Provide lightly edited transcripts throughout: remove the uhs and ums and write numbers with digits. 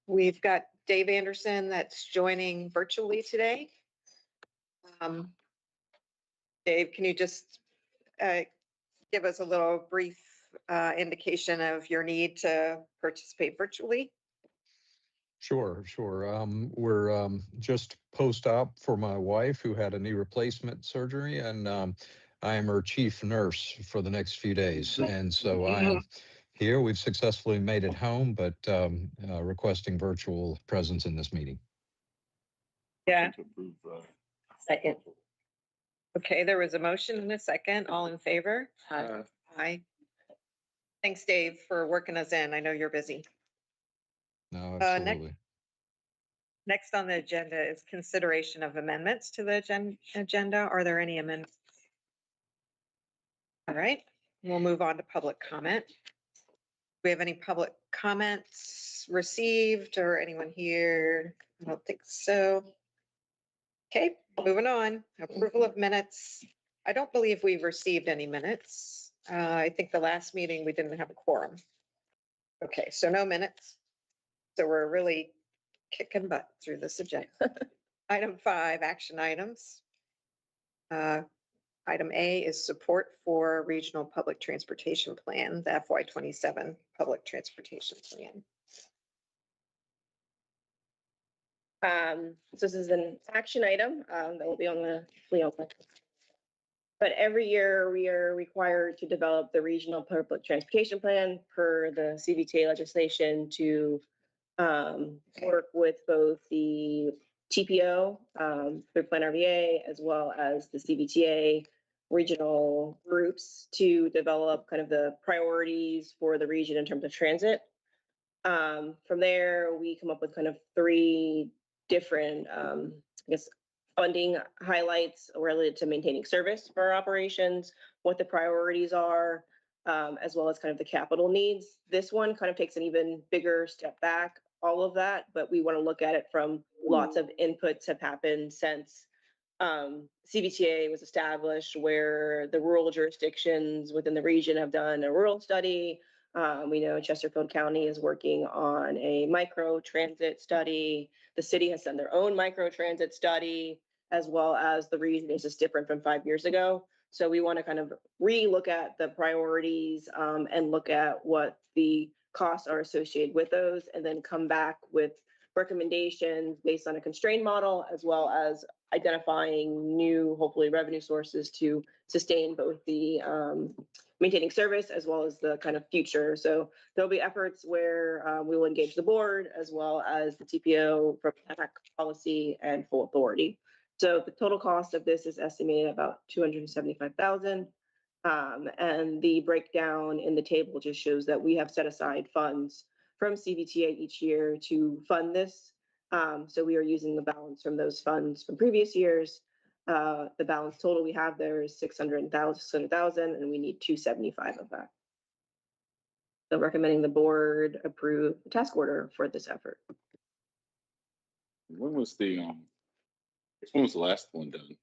We've got Dave Anderson that's joining virtually today. Dave, can you just give us a little brief indication of your need to participate virtually? Sure. We're just post-op for my wife who had a knee replacement surgery, and I am her chief nurse for the next few days. And so I'm here. We've successfully made it home, but requesting virtual presence in this meeting. Yeah. Second. Okay, there was a motion and a second. All in favor? Aye. Thanks, Dave, for working us in. I know you're busy. No, absolutely. Next on the agenda is consideration of amendments to the agenda. Are there any amendments? All right, we'll move on to public comment. Do we have any public comments received or anyone here? I don't think so. Okay, moving on. Approval of minutes. I don't believe we've received any minutes. I think the last meeting we didn't have a quorum. Okay, so no minutes. So we're really kicking butt through this agenda. Item 5, action items. Item A is support for regional public transportation plan, the FY27 public transportation plan. So this is an action item that will be on the but every year we are required to develop the regional public transportation plan per the CVTA legislation to work with both the TPO, through Plan RVA, as well as the CVTA regional groups to develop kind of the priorities for the region in terms of transit. From there, we come up with kind of 3 different, I guess, funding highlights related to maintaining service for our operations, what the priorities are, as well as kind of the capital needs. This one kind of takes an even bigger step back, all of that, but we want to look at it from lots of inputs have happened since CVTA was established, where the rural jurisdictions within the region have done a rural study. We know Chesterfield County is working on a micro transit study. The city has done their own micro transit study, as well as the region is just different from 5 years ago. So we want to kind of re-look at the priorities and look at what the costs are associated with those, and then come back with recommendations based on a constrained model, as well as identifying new, hopefully, revenue sources to sustain both the maintaining service as well as the kind of future. So there'll be efforts where we will engage the board as well as the TPO for PAC policy and full authority. So the total cost of this is estimated about $275,000. And the breakdown in the table just shows that we have set aside funds from CVTA each year to fund this. So we are using the balance from those funds from previous years. The balance total we have there is $600,000, and we need $275,000 of that. So recommending the board approve the task order for this effort. When was the last one done?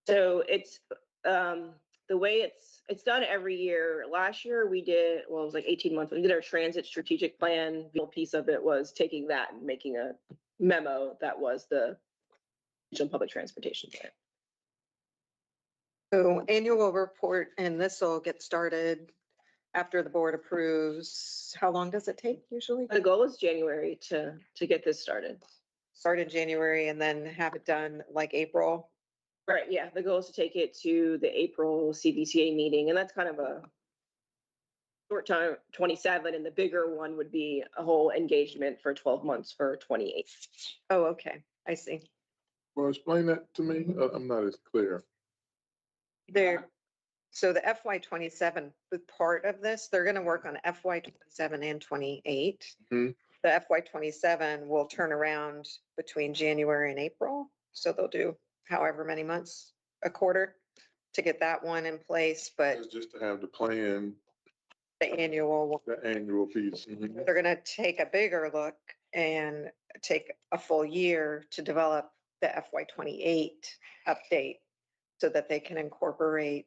So it's the way it's done every year. Last year we did, well, it was like 18 months. We did our transit strategic plan. The piece of it was taking that and making a memo that was the regional public transportation plan. So annual report, and this will get started after the board approves. How long does it take usually? The goal is January to get this started. Start in January and then have it done like April. Right, yeah, the goal is to take it to the April CVTA meeting, and that's kind of a short time, 27, and the bigger one would be a whole engagement for 12 months for 28. Oh, okay, I see. Well, explain that to me. I'm not as clear. So the FY27 part of this, they're going to work on FY27 and 28. Mm-hmm. The FY27 will turn around between January and April, so they'll do however many months, a quarter, to get that one in place. But It's just to have the plan, the annual piece. Mm-hmm. they're going to take a bigger look and take a full year to develop the FY28 update so that they can incorporate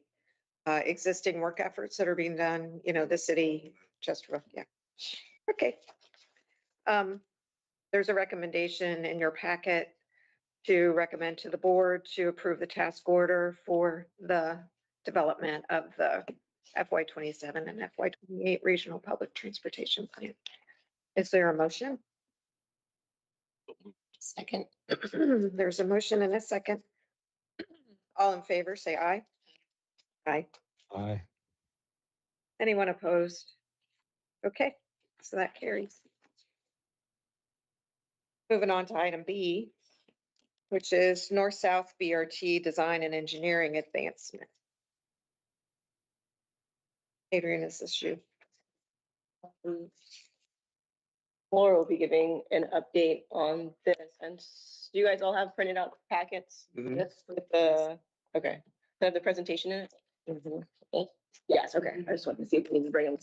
existing work efforts that are being done, you know, the city, Chesterfield, yeah. Okay. There's a recommendation in your packet to recommend to the board to approve the task order for the development of the FY 27 and FY 28 regional public transportation plan. Is there a motion? Second. There's a motion and a second. All in favor, say aye. Aye. Aye. Anyone opposed? Okay, so that carries. Moving on to item B, which is North-South BRT Design and Engineering Advancement. Adrian, is this you? Laura will be giving an update on this, and do you guys all have printed out packets? Mhm. Yes. With the, okay, have the presentation in it? Mhm. Yes, okay, I just wanted to see if we need to bring them.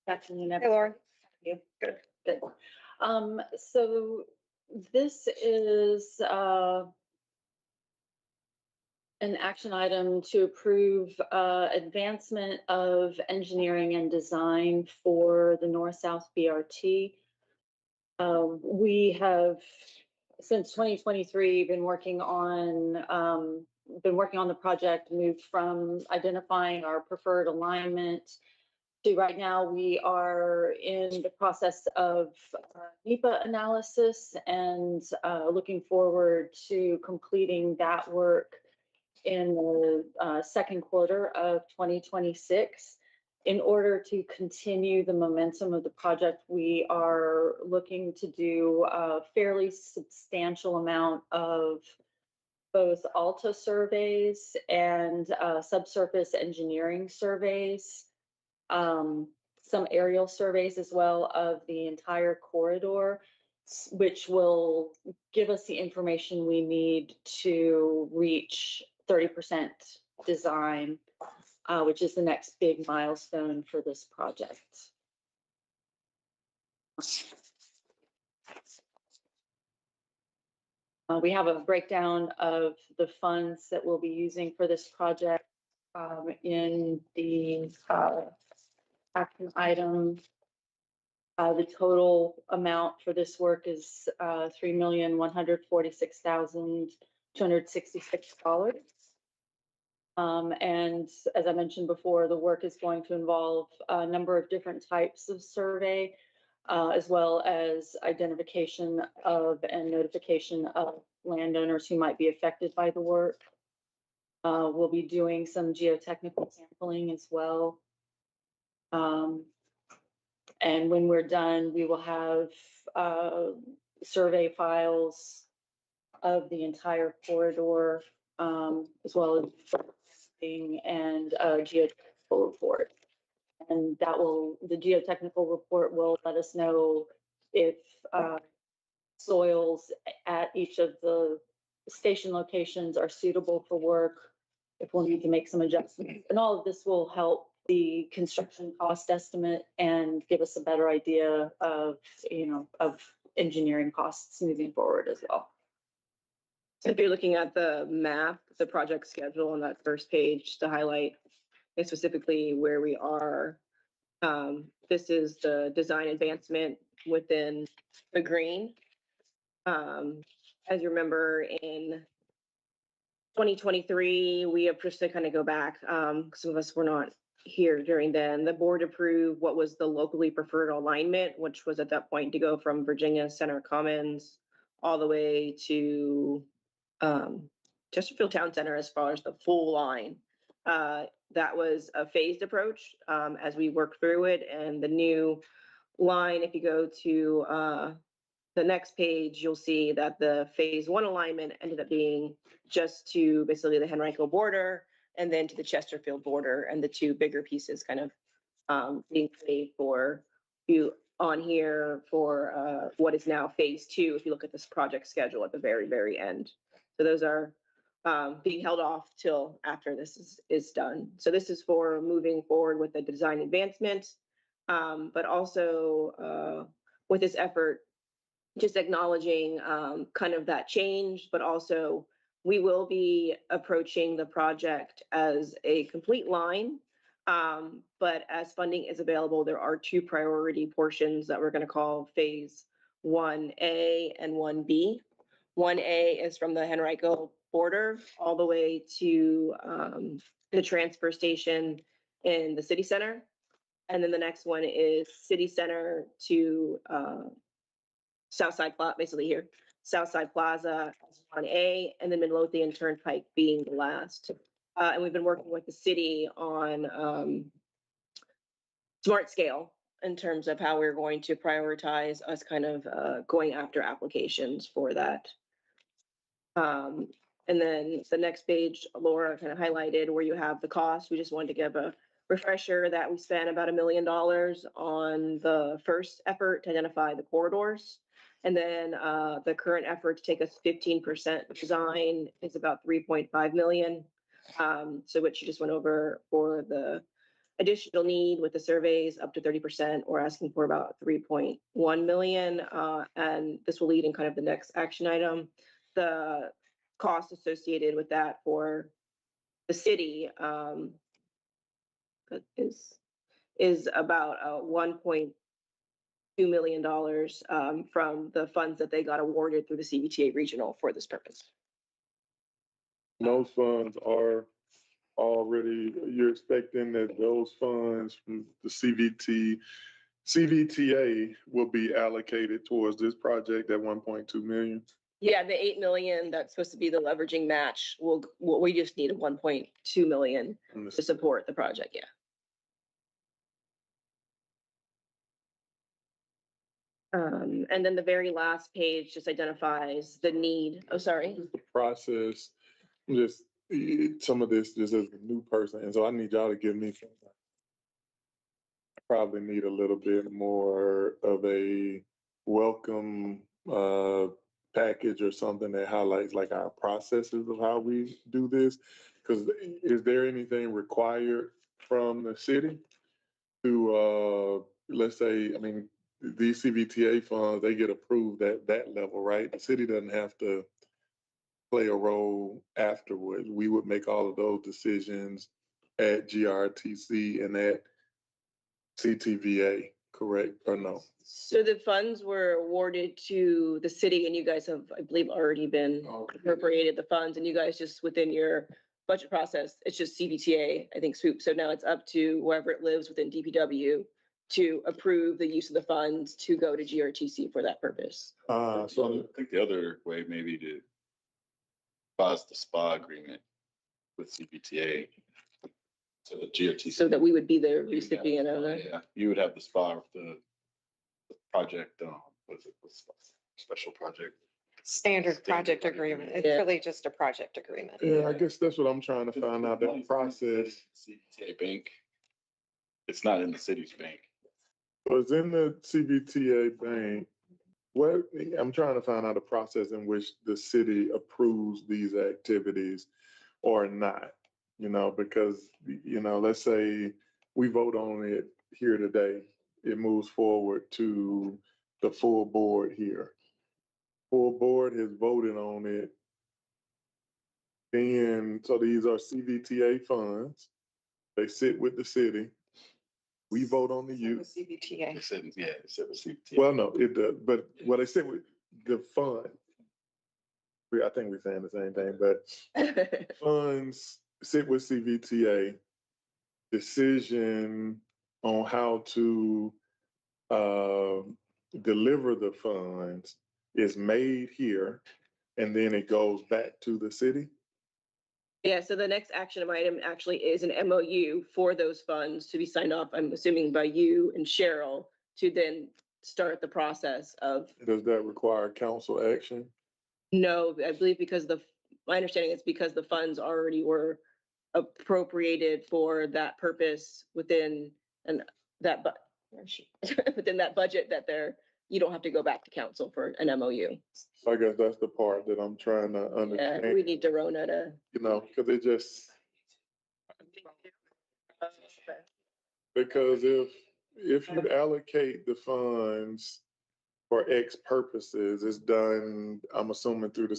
Afternoon, Hey, everyone. Laura. Good. So this is, an action item to approve, advancement of engineering and design for the North-South BRT. We have, since 2023, been working on the project, moved from identifying our preferred alignment to right now, we are in the process of NEPA analysis and looking forward to completing that work in the second quarter of 2026. In order to continue the momentum of the project, we are looking to do a fairly substantial amount of both ALTA surveys and subsurface engineering surveys, some aerial surveys as well of the entire corridor, which will give us the information we need to reach 30% design, which is the next big milestone for this project. We have a breakdown of the funds that we'll be using for this project in the action item. The total amount for this work is $3,146,266. And as I mentioned before, the work is going to involve a number of different types of survey, as well as identification of and notification of landowners who might be affected by the work. We'll be doing some geotechnical sampling as well. And when we're done, we will have survey files of the entire corridor, as well as and a geotechnical report. And the geotechnical report will let us know if soils at each of the station locations are suitable for work, if we'll need to make some adjustments. And all of this will help the construction cost estimate and give us a better idea of, of engineering costs moving forward as well. So if you're looking at the map, the project schedule on that first page to highlight specifically where we are, this is the design advancement within the green. As you remember, in 2023, we have just to kind of go back, some of us were not here during then. The board approved what was the locally preferred alignment, which was at that point to go from Virginia Center Commons all the way to Chesterfield Town Center as far as the full line. That was a phased approach as we worked through it, and the new line, if you go to the next page, you'll see that the phase 1 alignment ended up being just to basically the Henrico border and then to the Chesterfield border, and the two bigger pieces kind of being paid for you on here for what is now phase 2, if you look at this project schedule at the very, very end. So those are being held off till after this is done. So this is for moving forward with the design advancement, but also with this effort, just acknowledging kind of that change, but also we will be approaching the project as a complete line But as funding is available, there are two priority portions that we're going to call phase 1A and 1B. 1A is from the Henrico border all the way to the transfer station in the city center. And then the next one is city center to Southside Plaza, basically here, Southside Plaza on A, and then Midlothian Turnpike being the last. And we've been working with the city on smart scale in terms of how we're going to prioritize us kind of going after applications for that. And then the next page, Laura kind of highlighted where you have the cost. We just wanted to give a refresher that we spent about $1 million on the first effort to identify the corridors. And then the current effort to take us 15% design is about 3.5 million. So which you just went over for the additional need with the surveys up to 30%, we're asking for about 3.1 million. And this will lead in kind of the next action item. The cost associated with that for the city is about $1.2 million from the funds that they got awarded through the CBTA regional for this purpose. Those funds are already, you're expecting that those funds from the CVTA will be allocated towards this project at 1.2 million? Yeah, the 8 million that's supposed to be the leveraging match we just need a 1.2 million to support the project. Yeah. And then the very last page just identifies the need. Oh, sorry. The process, just some of this just as a new person, and so I need y'all to give me some. I probably need a little bit more of a welcome package or something that highlights like our processes of how we do this. Because is there anything required from the city to let's say, I mean, these CVTA funds, they get approved at that level, right? The city doesn't have to play a role afterwards. We would make all of those decisions at GRTC and at CTVA, correct or no? So the funds were awarded to the city and you guys have, I believe, already been appropriated the funds and you guys just within your budget process, it's just CVTA, I think, swoop. So now it's up to whoever it lives within DPW to approve the use of the funds to go to GRTC for that purpose. So I think the other way maybe to pause the SPA agreement with CPTA. So the GRTC. So that we would be the recipient of it. Yeah, you would have the SPA of the project, what's it, special project. Standard project agreement. It's Yeah. really just a project agreement. yeah, I guess that's what I'm trying to find out, the process. CPTA bank. It's not in the city's bank. Was in the CVTA bank. What I'm trying to find out the process in which the city approves these activities or not, you know, because, you know, let's say we vote on it here today, it moves forward to the full board here. Full board has voted on it. Then, so these are CVTA funds. They sit with the city. We vote on the use. CBTA. It said, yeah, it said the CPTA. Well, no, it does, but what I said with the fund, I think we're saying the same thing, but funds sit with CVTA. Decision on how to deliver the funds is made here, and then it goes back to the city. Yeah, so the next action item actually is an MOU for those funds to be signed off, I'm assuming by you and Cheryl, to then start the process of. Does that require council action? No, I believe because my understanding is because the funds already were appropriated for that purpose within within that budget that you don't have to go back to council for an MOU. So I guess that's the part that I'm trying to Yeah, understand, we need Dorona to. you know, because it just, because if you allocate the funds for X purposes, it's done, I'm assuming through the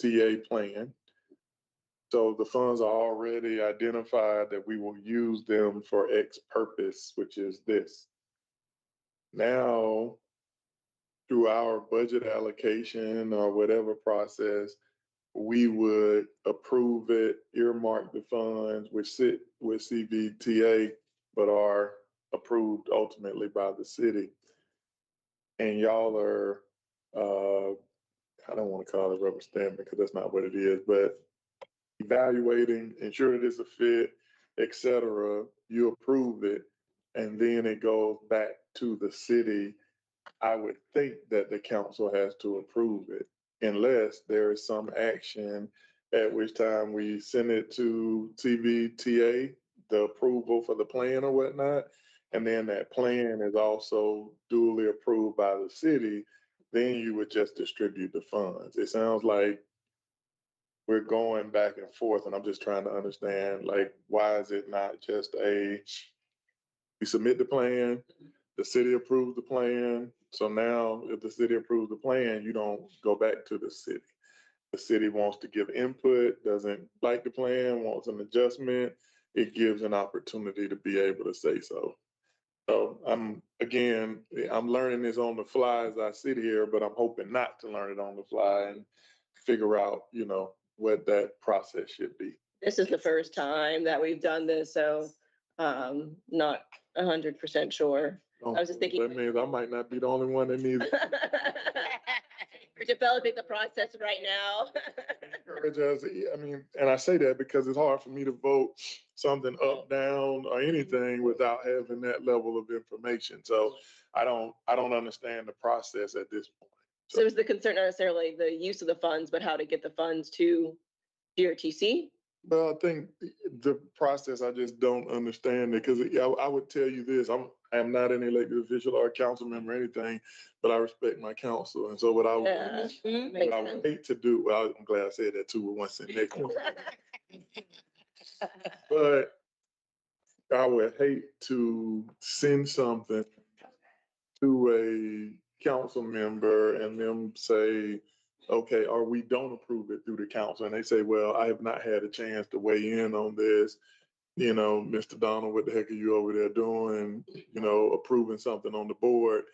CVTA plan. So the funds are already identified that we will use them for X purpose, which is this. Now, through our budget allocation or whatever process, we would approve it, earmark the funds, which sit with CVTA, but are approved ultimately by the city. And y'all are, I don't want to call it rubber stamping because that's not what it is, but evaluating, ensuring it's a fit, et cetera, you approve it, and then it goes back to the city. I would think that the council has to approve it unless there is some action at which time we send it to CVTA, the approval for the plan or whatnot. And then that plan is also duly approved by the city, then you would just distribute the funds. It sounds like we're going back and forth, and I'm just trying to understand, like, why is it not just we submit the plan, the city approves the plan. So now if the city approves the plan, you don't go back to the city. The city wants to give input, doesn't like the plan, wants an adjustment. It gives an opportunity to be able to say so. So I'm learning this on the fly as I sit here, but I'm hoping not to learn it on the fly and figure out, what that process should be. This is the first time that we've done this, so not 100% sure. I was just thinking- That means I might not be the only one that needs. We're developing the process right now. Encourage us, and I say that because it's hard for me to vote something up, down, or anything without having that level of information. So I don't understand the process at this point. So is the concern not necessarily the use of the funds, but how to get the funds to GRTC? Well, I think the process, I just don't understand it, because I would tell you this, I am not an elected official or a council member or anything, but I respect my council. And so what I Yeah. what I would hate to do, well, I'm glad I said that too, with one sentence. But I would hate to send something to a council member and them say, okay, or we don't approve it through the council. And they say, well, I have not had a chance to weigh in on this. Mr. Donald, what the heck are you over there doing? Approving something on the board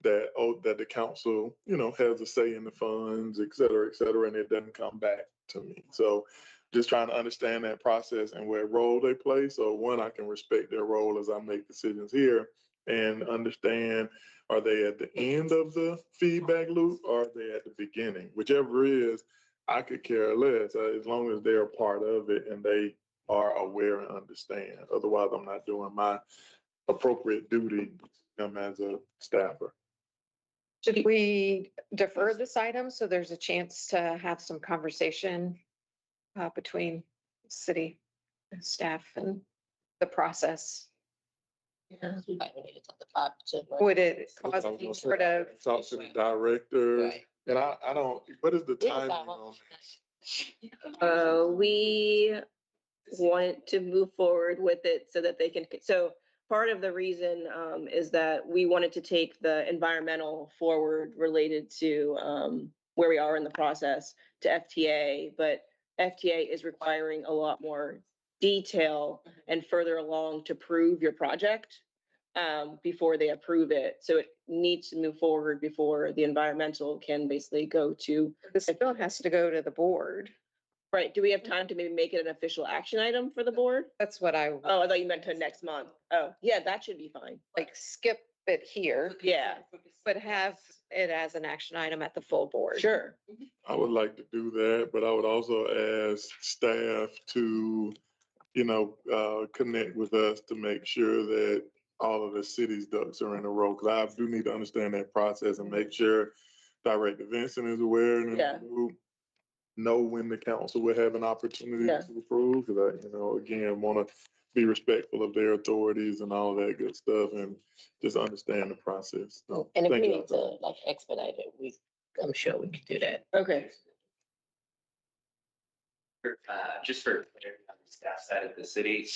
that the council, has a say in the funds, et cetera, and it doesn't come back to me. So just trying to understand that process and what role they play. So one, I can respect their role as I make decisions here and understand, are they at the end of the feedback loop or are they at the beginning? Whichever is, I could care less as long as they're part of it and they are aware and understand. Otherwise, I'm not doing my appropriate duty as a staffer. Should we defer this item so there's a chance to have some conversation between city staff and the process? Yeah, we might need to talk about it. Would it cause any sort of, Talk to the director, Right. and I don't, what is the Yes, timing I on want- We want to move forward with it so that they can, so part of the reason is that we wanted to take the environmental forward related to where we are in the process to FTA, but FTA is requiring a lot more detail and further along to prove your project before they approve it. So it needs to move forward before the environmental can basically go to, this still has to go to the board? right, do we have time to maybe make it an official action item for the board? That's what I Oh, I thought you meant to next month. Oh, yeah, that should be fine. like, skip it here, Yeah, but have it as an action item at the full board. sure. I would like to do that, but I would also ask staff to, connect with us to make sure that all of the city's ducks are in a row. Because I do need to understand that process and make sure Director Vincent is aware and in the Yeah. loop, know when the council will have an opportunity Yeah. to approve. Because I, again, want to be respectful of their authorities and all that good stuff, and just understand the process. So, And if we thank you. need to expedite it, I'm sure we can do that. Okay. Just for clarity on the staff side of the city,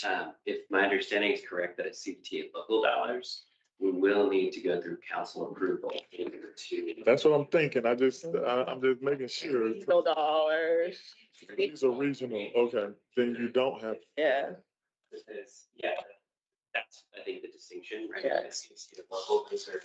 if my understanding is correct, that it's CPT local dollars, we will need to go through council approval in order to. That's what I'm thinking. I'm just making sure. No dollars. These are regional, okay, then you don't have, Yeah. Because, yeah, that's, I think, the distinction, right? Yeah. It's local, those are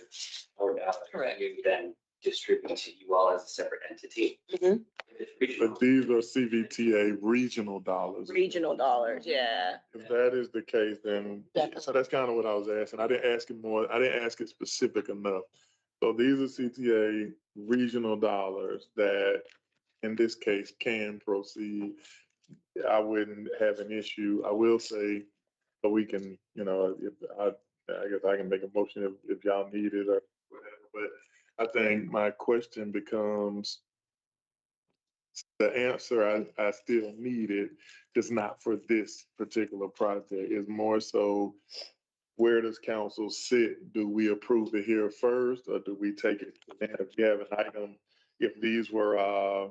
more dollars. Correct. You then distribute to you all as a separate entity. Mhm. If it's regional, but these are CVTA regional dollars. Regional dollars, yeah. If that is the case, then, so that's kind of what I was asking. I didn't ask it more, I didn't ask it specific enough. So these are CTA regional dollars that, in this case, can proceed. I wouldn't have an issue. I will say, but we can, if I guess I can make a motion if y'all need it or whatever. But I think my question becomes, the answer I still need it, just not for this particular project. Is more so, where does council sit? Do we approve it here first, or do we take it? And if we have an item, if these were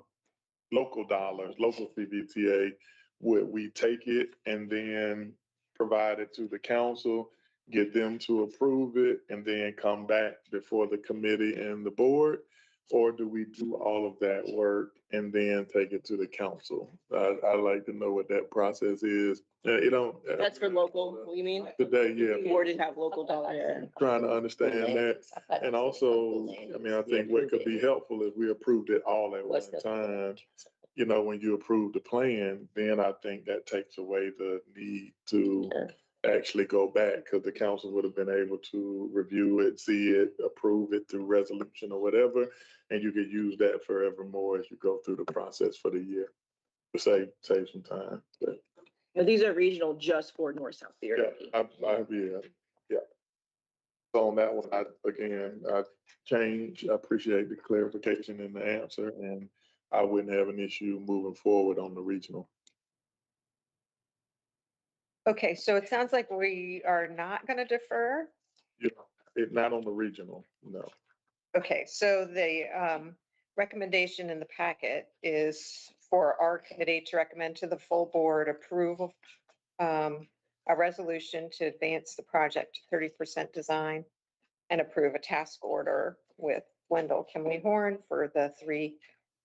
local dollars, local CVTA, would we take it and then provide it to the council, get them to approve it, and then come back before the committee and the board? Or do we do all of that work and then take it to the council? I'd like to know what that process is. You don't. That's for local, you mean? Today, yeah. Board didn't have local dollars. Trying to understand that. And also, I mean, I think what could be helpful if we approved it all at one time. When you approve the plan, then I think that takes away the need to actually go back, because the council would have been able to review it, see it, approve it through resolution or whatever, and you could use that forevermore as you go through the process for the year to save some time. But, Now, these are regional just for North South yeah, BRT. yeah. So on that one, I appreciate the clarification and the answer, and I wouldn't have an issue moving forward on the regional. Okay, so it sounds like we are not going to defer. Not on the regional, no. Okay, so the recommendation in the packet is for our committee to recommend to the full board approval a resolution to advance the project to 30% design and approve a task order with Wendell Kimley Horn for the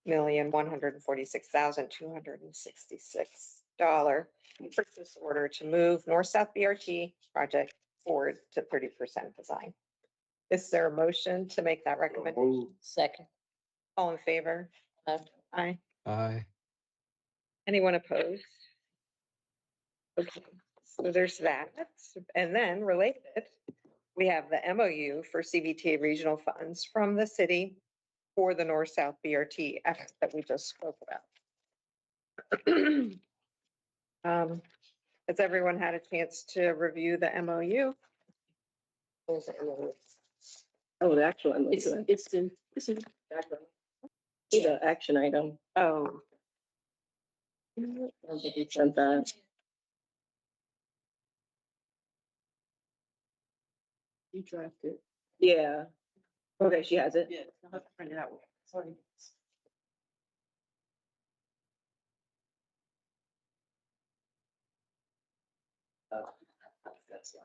$3,146,266 purchase order to move North-South BRT project forward to 30% design. Is there a motion to make that recommendation? Move. Second. All in favor? Aye. Aye. Aye. Anyone opposed? Okay, so there's that. And then related, we have the MOU for CVTA regional funds from the city for the North-South BRT effort that we just spoke about. Has everyone had a chance to review the MOU? Oh, the actual one. It's in, The action item. Oh, I don't think you sent that. you drafted. Yeah. Okay, she has it. Yeah, I'll have to print it out. Sorry. that's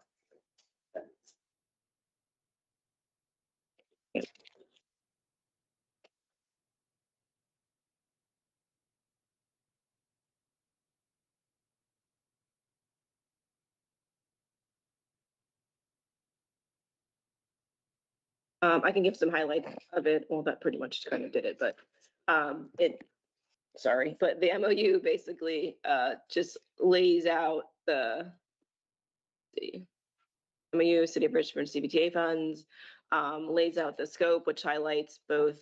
I can give some highlights of it. Well, that pretty much kind of did it, but but the MOU basically just lays out the MOU, City of Richmond CBTA funds, lays out the scope, which highlights both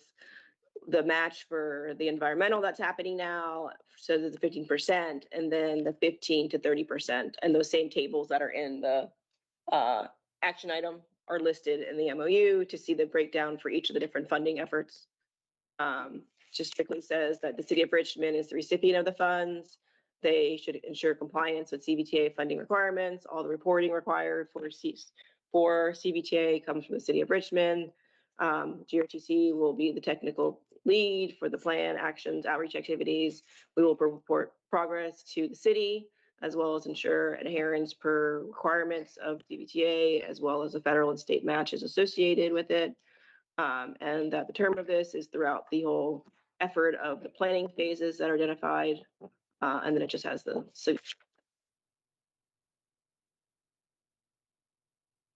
the match for the environmental that's happening now, so there's the 15%, and then the 15 to 30%. And those same tables that are in the action item are listed in the MOU to see the breakdown for each of the different funding efforts. Just strictly says that the city of Richmond is the recipient of the funds. They should ensure compliance with CVTA funding requirements. All the reporting required for CVTA comes from the city of Richmond. GRTC will be the technical lead for the plan, actions, outreach activities. We will report progress to the city, as well as ensure adherence per requirements of CVTA, as well as the federal and state matches associated with it. And that the term of this is throughout the whole effort of the planning phases that are identified. And then it just has the, so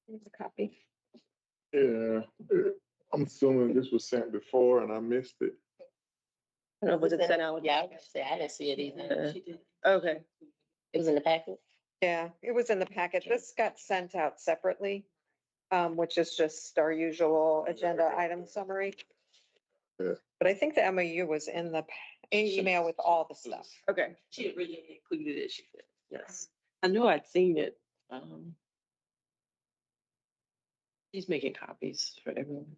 Here's a copy. Yeah, I'm assuming this was sent before and I missed it. I don't know, was it sent out? Yeah, I was gonna say, I didn't see it either. Okay, It was in the packet? Yeah, it was in the packet. This got sent out separately, which is just our usual agenda item summary. Yeah. But I think the MOU was in the email with all the stuff. okay. She really included it, she did, yes. I know I'd seen it. She's making copies for everyone.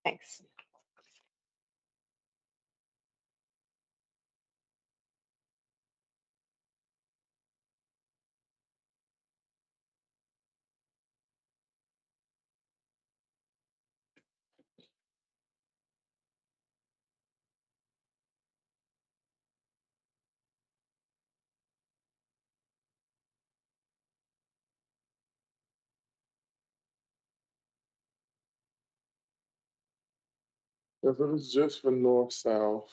Thanks. If it was just for north-south,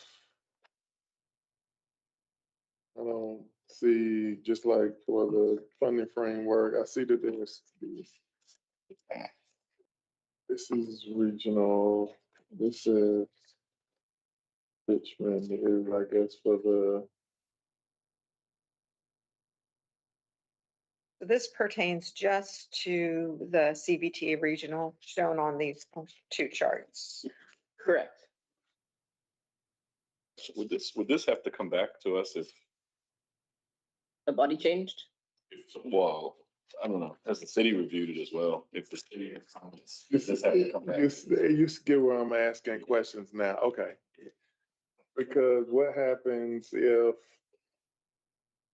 I don't see, just like for the funding framework, I see that this is regional, this is Richmond is, I guess, for the, This pertains just to the CBT regional shown on these two charts. Correct. Would this have to come back to us if, The body changed? well, I don't know, has the city reviewed it as well? If the city comments, does this, this have to come back? you get where I'm asking questions now, okay. Because what happens if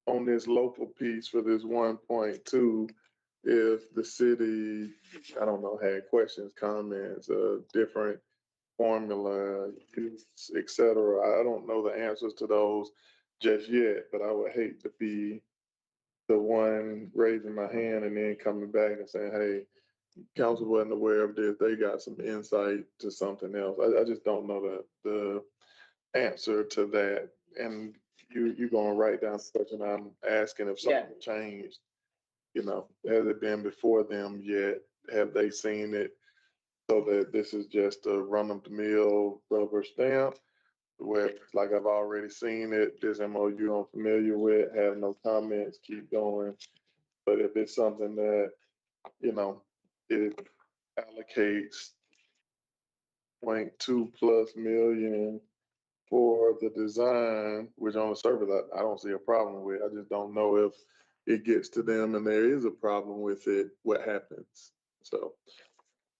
on this local piece for this 1.2, if the city, I don't know, had questions, comments, different formula, et cetera. I don't know the answers to those just yet, but I would hate to be the one raising my hand and then coming back and saying, hey, council wasn't aware of this. They got some insight to something else. I just don't know the answer to that. And you gonna write down the question I'm asking if something changed. You know, has it been before them yet? Have they seen it? So that this is just a run-of-the-mill rubber stamp, where it's like I've already seen it, this MOU I'm familiar with, have no comments, keep going. But if it's something that, you know, it allocates 0.2+ million for the design, which on the surface, I don't see a problem with. I just don't know if it gets to them and there is a problem with it, what happens? So.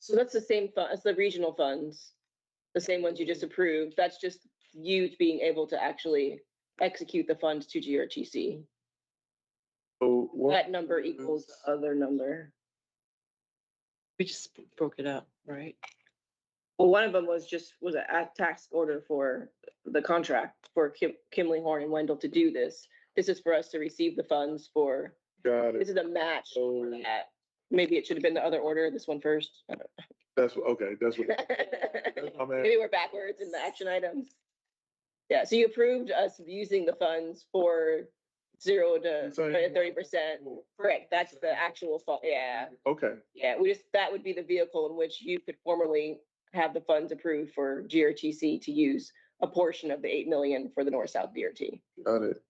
So that's the same fund, it's the regional funds, the same ones you just approved. That's just you being able to actually execute the funds to GRTC. So what That number equals the other number. We just broke it up, right? Well, one of them was a task order for the contract for Kimley Horn and Wendell to do this. This is for us to receive the funds for, got this it. is a match for So that. Maybe it should have been the other order, this one first. I don't that's okay. That's what know. I'm at. Maybe we're backwards in the action items. Yeah, so you approved us using the funds for 0 to You saying- 30%. Correct, that's the actual fund, yeah. Okay, Yeah, that would be the vehicle in which you could formally have the funds approved for GRTC to use a portion of the 8 million for the North-South BRT. got it.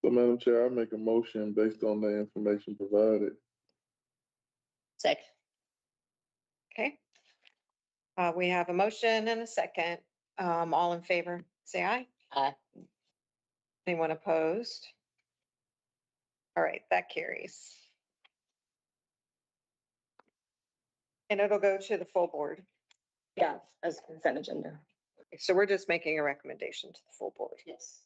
So Madam Chair, I make a motion based on the information provided. Second. Okay. We have a motion and a second. All in favor, say aye. Aye. Anyone opposed? All right, that carries. And it'll go to the full board. Yeah, as consent agenda. So we're just making a recommendation to the full board. Yes.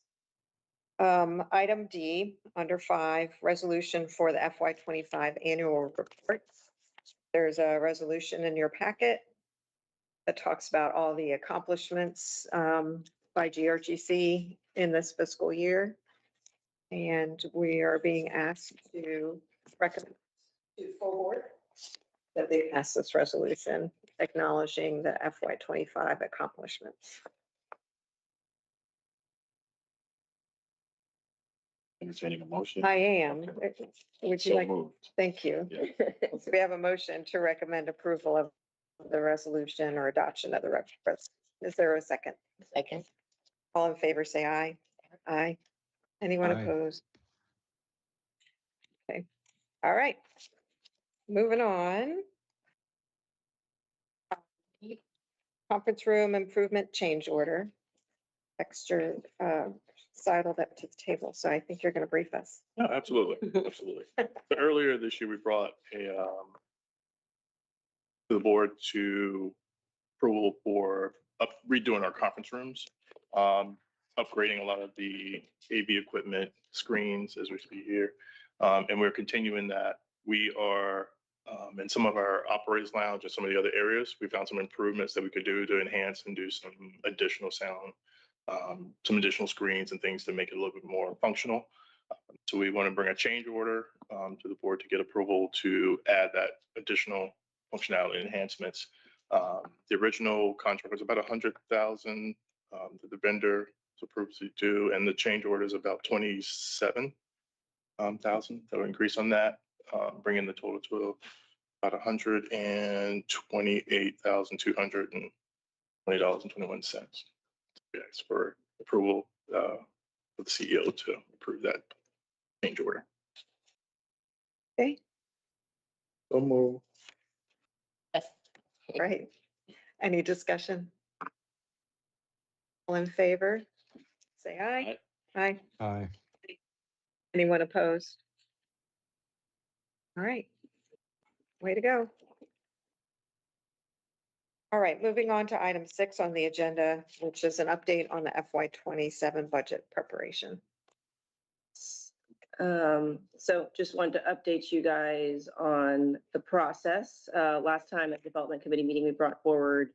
Item D, under 5, resolution for the FY 25 annual report. There's a resolution in your packet that talks about all the accomplishments by GRTC in this fiscal year. And we are being asked to recommend to the full board that they pass this resolution acknowledging the FY 25 accomplishments. Entertaining a motion. I am. Would you So like, moved. thank you. Yeah. So we have a motion to recommend approval of the resolution or adoption of the resolution. Is there a second? Second. All in favor, say aye. Aye. Anyone Aye. opposed? Okay, all right. Moving on. Conference room improvement change order. Extra sidled up to the table, so I think you're going to brief us. No, absolutely, absolutely. So earlier this year, we brought to the board to approval for redoing our conference rooms, upgrading a lot of the AV equipment, screens as we see here. And we're continuing that. We are in some of our operators lounge and some of the other areas, we found some improvements that we could do to enhance and do some additional sound, some additional screens and things to make it a little bit more functional. So we want to bring a change order to the board to get approval to add that additional functionality enhancements. The original contract was about 100,000 that the vendor was approved to do, and the change order is about 27,000. That will increase on that, bringing the total to about $128,220.21. Yes, for approval for the CEO to approve that change order. Okay, So move. right. Any discussion? All in favor? Say aye. Aye. Aye. Anyone opposed? All right. Way to go. All right, moving on to item 6 on the agenda, which is an update on the FY 27 budget preparation. So just wanted to update you guys on the process. Last time at development committee meeting, we brought forward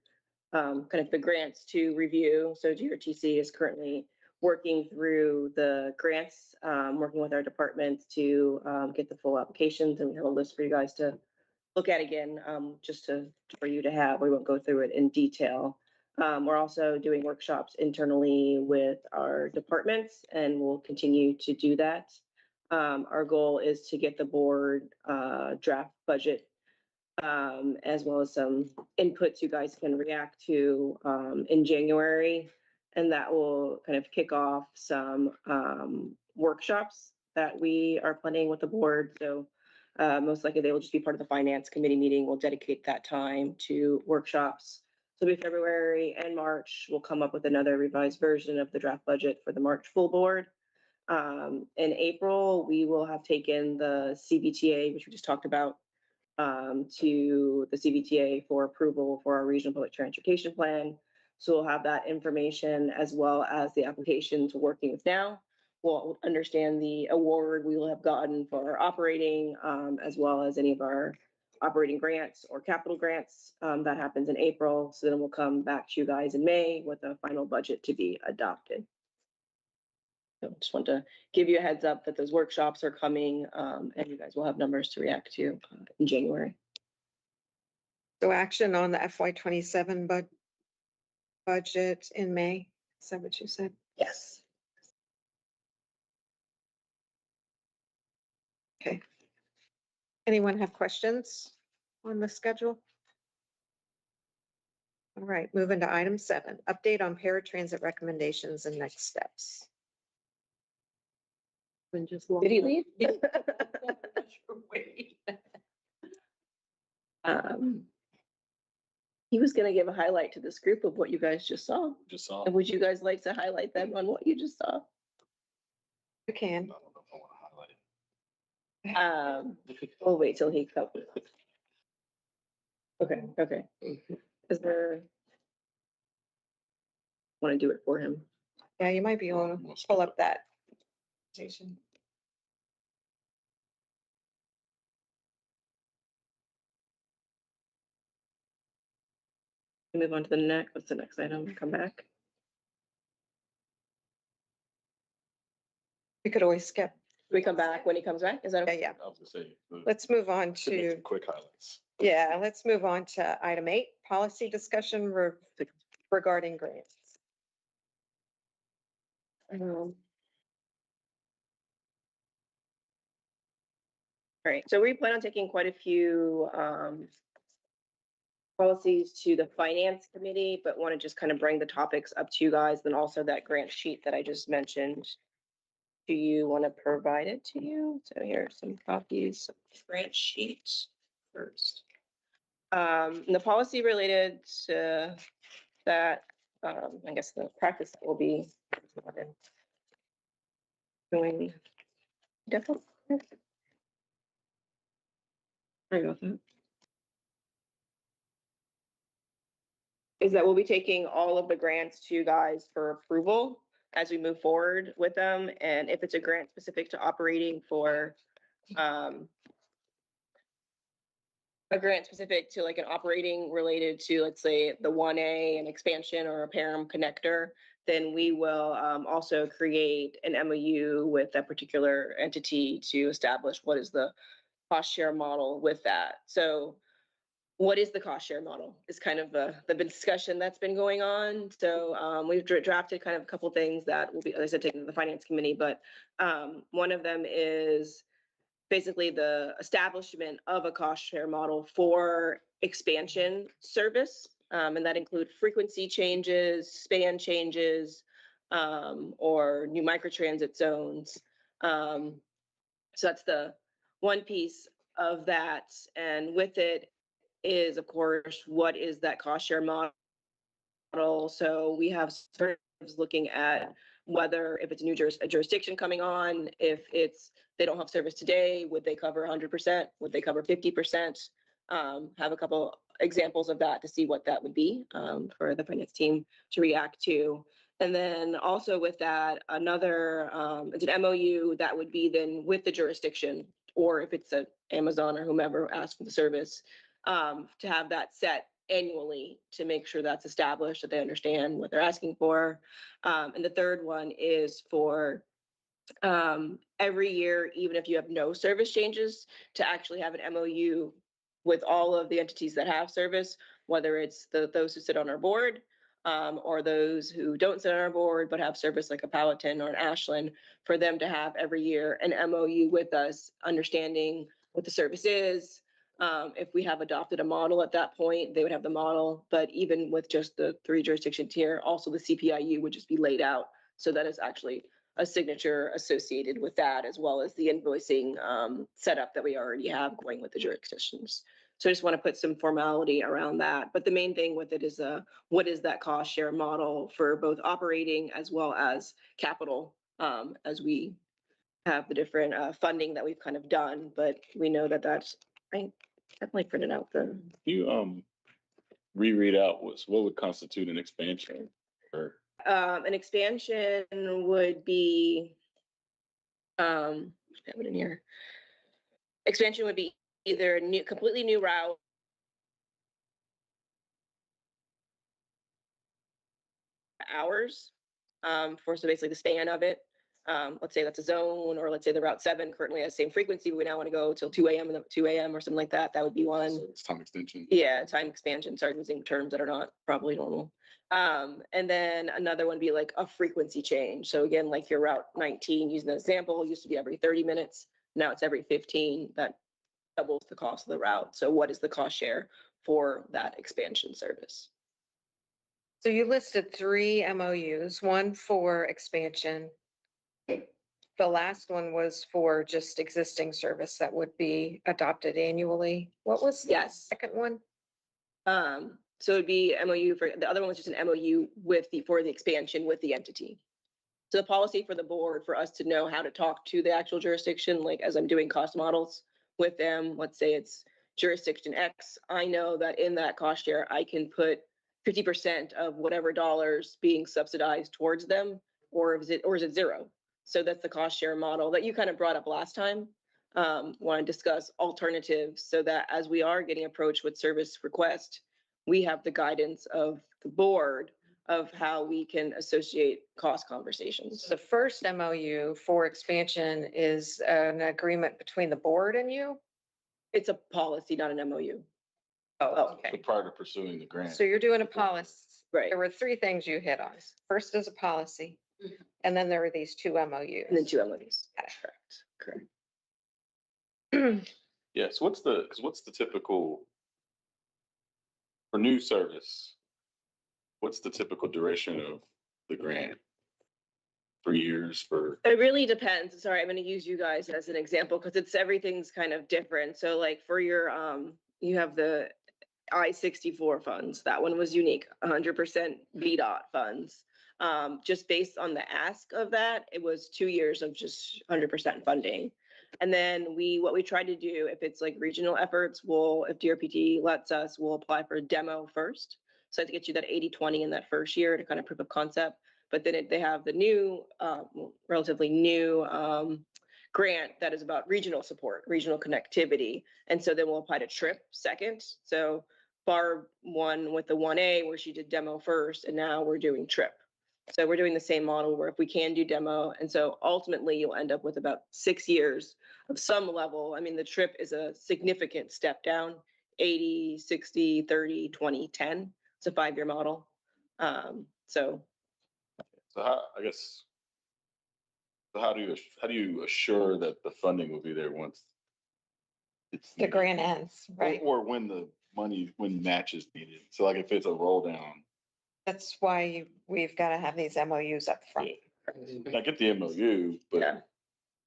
kind of the grants to review. So GRTC is currently working through the grants, working with our departments to get the full applications, and we have a list for you guys to look at again, just for you to have. We won't go through it in detail. We're also doing workshops internally with our departments, and we'll continue to do that. Our goal is to get the board draft budget, as well as some inputs you guys can react to in January. And that will kind of kick off some workshops that we are planning with the board. So most likely they will just be part of the finance committee meeting. We'll dedicate that time to workshops. So it'll be February and March. We'll come up with another revised version of the draft budget for the March full board. In April, we will have taken the CBTA, which we just talked about, to the CBTA for approval for our regional public transportation plan. So we'll have that information as well as the applications we're working with now. We'll understand the award we will have gotten for our operating, as well as any of our operating grants or capital grants. That happens in April. So then we'll come back to you guys in May with a final budget to be adopted. So just want to give you a heads up that those workshops are coming, and you guys will have numbers to react to in January. So action on the FY 27 budget in May. Is that what you said? Yes. Okay. Anyone have questions on the schedule? All right, moving to item 7, update on paratransit recommendations and next steps. And just Did he leave? Wait. He was gonna give a highlight to this group of what you guys just saw. Just saw. And would you guys like to highlight them on what you just saw? You can. I don't know if I want to highlight it. We'll wait till he comes. Okay. Is there? Want to do it for him? Yeah, you might be able to pull up that presentation. Move on to the next, what's the next item? Come back. We could always skip. We come back when he comes back? Is that Yeah, okay? yeah. I was gonna say. Let's move on should make to, some quick highlights. yeah, let's move on to item 8, policy discussion regarding grants. All right, so we plan on taking quite a few policies to the finance committee, but want to just kind of bring the topics up to you guys, then also that grant sheet that I just mentioned. Do you want to provide it to you? So here are some copies of the grant sheet first. The policy related to that, I guess the practice that will be doing. Definitely. Sorry about that. Is that we'll be taking all of the grants to you guys for approval as we move forward with them. And if it's a grant specific to operating for, a grant specific to like an operating related to, let's say, the 1A, an expansion or a param connector, then we will also create an MOU with that particular entity to establish what is the cost share model with that. So what is the cost share model is kind of the discussion that's been going on. So we've drafted kind of a couple things that will be, as I said, taken to the finance committee, but one of them is basically the establishment of a cost share model for expansion service. And that include frequency changes, span changes, or new microtransit zones. So that's the one piece of that. And with it is, of course, what is that cost share model? So we have services looking at whether if it's a new jurisdiction coming on, if it's they don't have service today, would they cover 100%? Would they cover 50%? Have a couple examples of that to see what that would be for the finance team to react to. And then also with that, another, it's an MOU that would be then with the jurisdiction, or if it's a Amazon or whomever asks for the service, to have that set annually to make sure that's established, that they understand what they're asking for. And the third one is for every year, even if you have no service changes, to actually have an MOU with all of the entities that have service, whether it's those who sit on our board or those who don't sit on our board but have service like a Powhatan or an Ashland, for them to have every year an MOU with us, understanding what the service is. If we have adopted a model at that point, they would have the model, but even with just the 3 jurisdictions here, also the CPIU would just be laid out. So that is actually a signature associated with that, as well as the invoicing setup that we already have going with the jurisdictions. So I just want to put some formality around that. But the main thing with it is what is that cost share model for both operating as well as capital, as we have the different funding that we've kind of done. But we know that that's, I definitely printed out the. You reread out what would constitute an expansion or An expansion would be, have it in here. Expansion would be either a completely new route hours, for so basically the span of it. Let's say that's a zone, or let's say the Route 7 currently has the same frequency, but we now want to go till 2 a.m. and 2 a.m. or something like that. That would be one. so it's time extension. Yeah, time expansion, sorry, using terms that are not probably normal. And then another one be like a frequency change. So again, like your Route 19, using the example, used to be every 30 minutes. Now it's every 15. That doubles the cost of the route. So what is the cost share for that expansion service? So you listed 3 MOUs, one for expansion. The last one was for just existing service that would be adopted annually. What was the Yes. second one? So it'd be MOU for, the other one was just an MOU with for the expansion with the entity. So the policy for the board, for us to know how to talk to the actual jurisdiction, like as I'm doing cost models with them, let's say it's jurisdiction X, I know that in that cost share, I can put 50% of whatever dollars being subsidized towards them, or is it zero? So that's the cost share model that you kind of brought up last time. Want to discuss alternatives so that as we are getting approached with service request, we have the guidance of the board of how we can associate cost conversations. The first MOU for expansion is an agreement between the board and you? It's a policy, not an MOU. Oh, So okay. prior to pursuing the grant. So you're doing a policy. Right. There were 3 things you hit on. First is a policy, and then there were these 2 MOUs. And then 2 MOUs. Correct. Yes, what's the typical, for new service, what's the typical duration of the grant? 3 years for, It really depends. Sorry, I'm going to use you guys as an example because everything's kind of different. So like for your, you have the I-64 funds. That one was unique, 100% VDOT funds. Just based on the ask of that, it was 2 years of just 100% funding. And then what we try to do, if it's like regional efforts, if DRPT lets us, we'll apply for a demo first. So to get you that 80-20 in that first year to kind of proof of concept. But then they have the new, relatively new grant that is about regional support, regional connectivity. And so then we'll apply to TRIP second. So Barb won with the 1A where she did demo first, and now we're doing TRIP. So we're doing the same model where if we can do demo, and so ultimately you'll end up with about 6 years of some level. I mean, the TRIP is a significant step down, 80, 60, 30, 20, 10. It's a 5-year model. so how, I guess, so how do you assure that the funding will be there once it's The grant ends, right? Or when the match is needed? So like if it's a roll down. That's why we've got to have these MOUs up front. I get the MOU, but Yeah.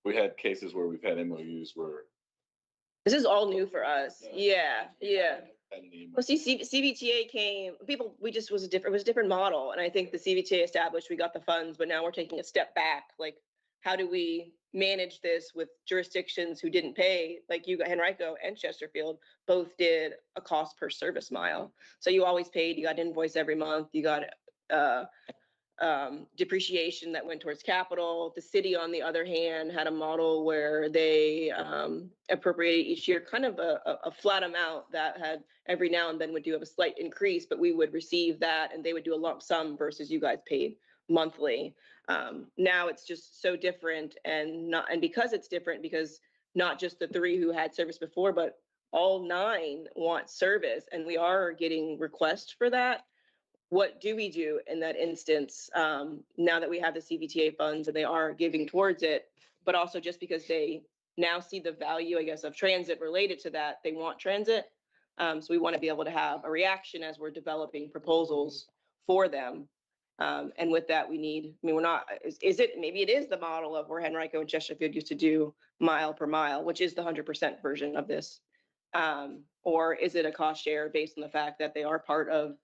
we had cases where we've had MOUs where. This is all new for us. Yeah. hadn't the Well, see, CVTA came, it was a different model. And I think the CVTA established, we got the funds, but now we're taking a step back. Like, how do we manage this with jurisdictions who didn't pay? Like you got Henrico and Chesterfield both did a cost per service mile. So you always paid, you got an invoice every month, you got depreciation that went towards capital. The city, on the other hand, had a model where they appropriated each year kind of a flat amount that had every now and then would do have a slight increase, but we would receive that and they would do a lump sum versus you guys paid monthly. Now it's just so different, and because it's different, because not just the 3 who had service before, but all 9 want service, and we are getting requests for that. What do we do in that instance, now that we have the CVTA funds and they are giving towards it, but also just because they now see the value, I guess, of transit related to that, they want transit. So we want to be able to have a reaction as we're developing proposals for them. And with that, we need, we're not, maybe it is the model of where Henrico and Chesterfield used to do mile per mile, which is the 100% version of this. Or is it a cost share based on the fact that they are part of,